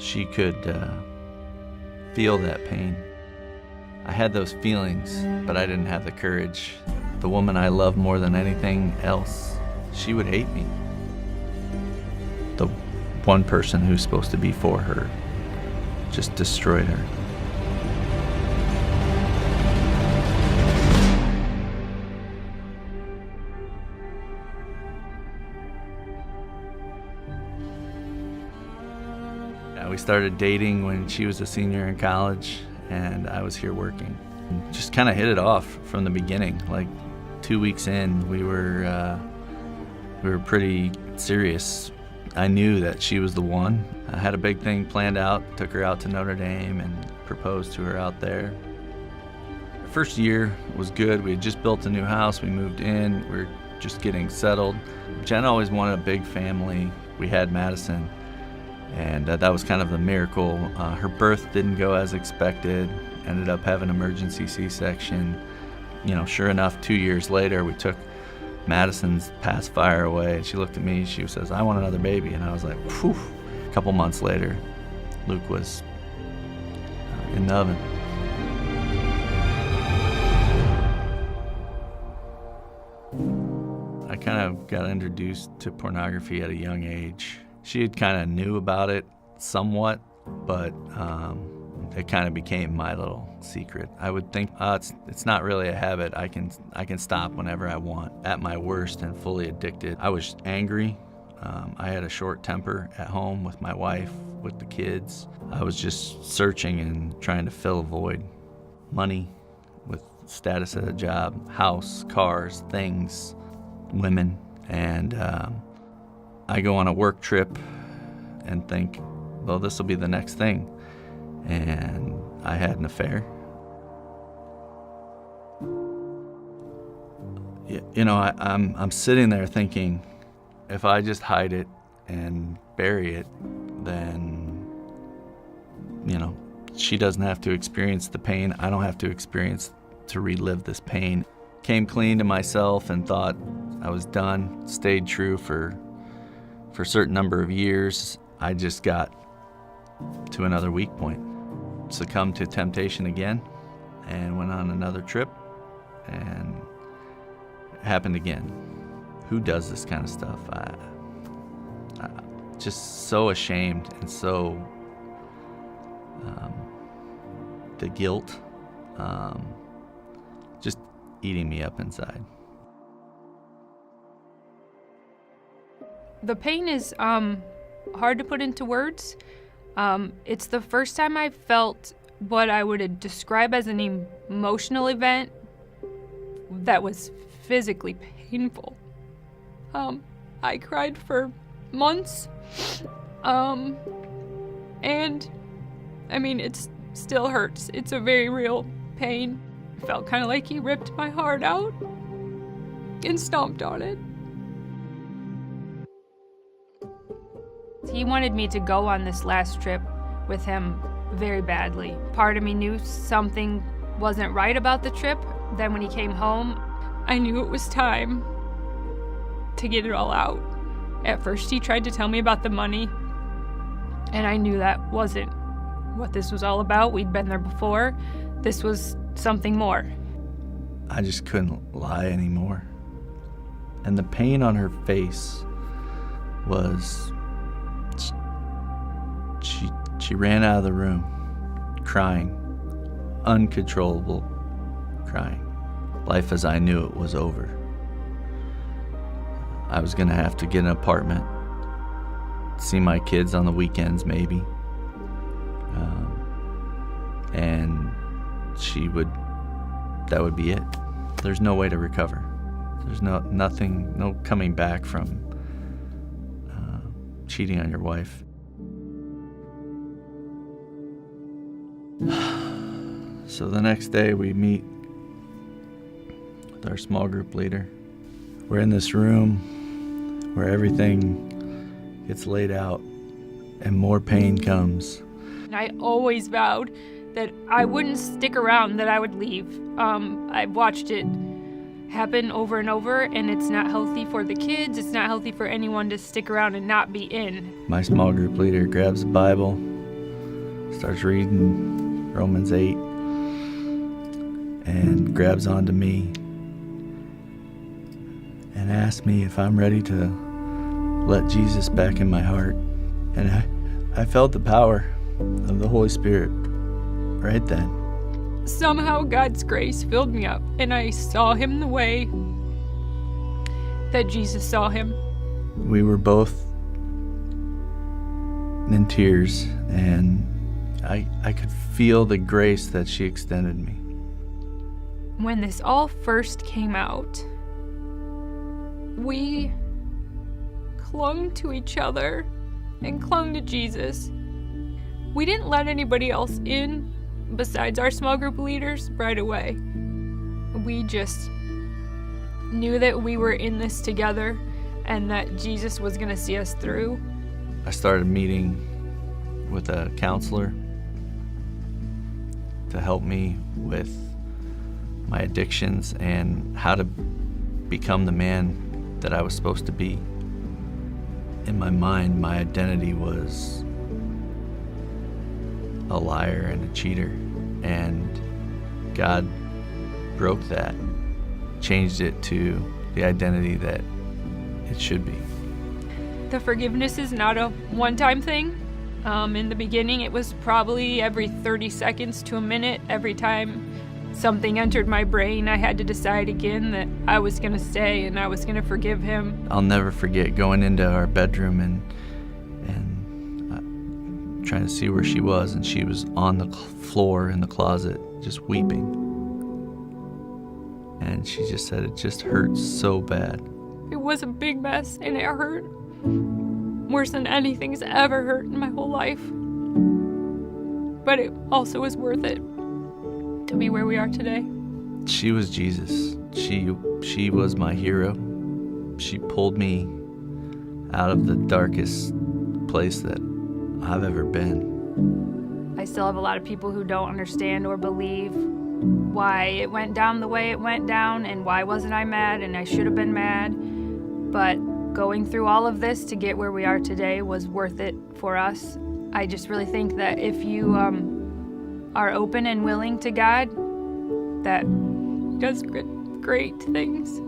she could feel that pain. I had those feelings, but I didn't have the courage. The woman I love more than anything else, she would hate me. The one person who's supposed to be for her just destroyed her. We started dating when she was a senior in college and I was here working. Just kind of hit it off from the beginning. Like 2 weeks in, we were pretty serious. I knew that she was the one. I had a big thing planned out, took her out to Notre Dame and proposed to her out there. The first year was good. We had just built a new house, we moved in, we were just getting settled. Jen always wanted a big family. We had Madison. And that was kind of the miracle. Her birth didn't go as expected, ended up having emergency C-section. Sure enough, 2 years later, we took Madison's pacifier away, and she looked at me, she says, "I want another baby." And I was like, phew. A couple months later, Luke was in the oven. I kind of got introduced to pornography at a young age. She had kind of knew about it somewhat, but it kind of became my little secret. I would think, it's not really a habit. I can stop whenever I want. At my worst and fully addicted, I was angry. I had a short temper at home with my wife, with the kids. I was just searching and trying to fill a void. Money, with status at a job, house, cars, things, women, and I go on a work trip and think, well, this will be the next thing. And I had an affair. I'm sitting there thinking, if I just hide it and bury it, then, she doesn't have to experience the pain. I don't have to experience to relive this pain. Came clean to myself and thought I was done, stayed true for a certain number of years. I just got to another weak point, succumbed to temptation again, and went on another trip, and it happened again. Who does this kind of stuff? I just so ashamed, and so the guilt just eating me up inside. The pain is hard to put into words. It's the first time I felt what I would describe as an emotional event that was physically painful. I cried for months, and it still hurts. It's a very real pain. It felt kind of like he ripped my heart out and stomped on it. He wanted me to go on this last trip with him very badly. Part of me knew something wasn't right about the trip. Then when he came home, I knew it was time to get it all out. At first, he tried to tell me about the money, and I knew that wasn't what this was all about. We'd been there before. This was something more. I just couldn't lie anymore. And the pain on her face was... She ran out of the room, crying, uncontrollable crying. Life as I knew it was over. I was gonna have to get an apartment, see my kids on the weekends maybe, and that would be it. There's no way to recover. There's no coming back from cheating on your wife. So the next day we meet with our small group leader. We're in this room where everything gets laid out and more pain comes. I always vowed that I wouldn't stick around, that I would leave. I've watched it happen over and over, and it's not healthy for the kids. It's not healthy for anyone to stick around and not be in. My small group leader grabs a Bible, starts reading Romans 8 and grabs onto me and asks me if I'm ready to let Jesus back in my heart. And I felt the power of the Holy Spirit right then. Somehow God's grace filled me up, and I saw him the way that Jesus saw him. We were both in tears, and I could feel the grace that she extended me. When this all first came out, we clung to each other and clung to Jesus. We didn't let anybody else in besides our small group leaders right away. We just knew that we were in this together and that Jesus was going to see us through. I started meeting with a counselor to help me with my addictions and how to become the man that I was supposed to be. In my mind, my identity was a liar and a cheater, and God broke that, changed it to the identity that it should be. The forgiveness is not a one-time thing. In the beginning, it was probably every 30 seconds to a minute. Every time something entered my brain, I had to decide again that I was going to stay and I was going to forgive him. I'll never forget going into our bedroom and trying to see where she was, and she was on the floor in the closet just weeping. And she just said it just hurts so bad. It was a big mess, and it hurt worse than anything's ever hurt in my whole life. But it also was worth it to be where we are today. She was Jesus. She was my hero. She pulled me out of the darkest place that I've ever been. I still have a lot of people who don't understand or believe why it went down the way it went down and why wasn't I mad and I should have been mad. But going through all of this to get where we are today was worth it for us. I just really think that if you are open and willing to God, that He does great things.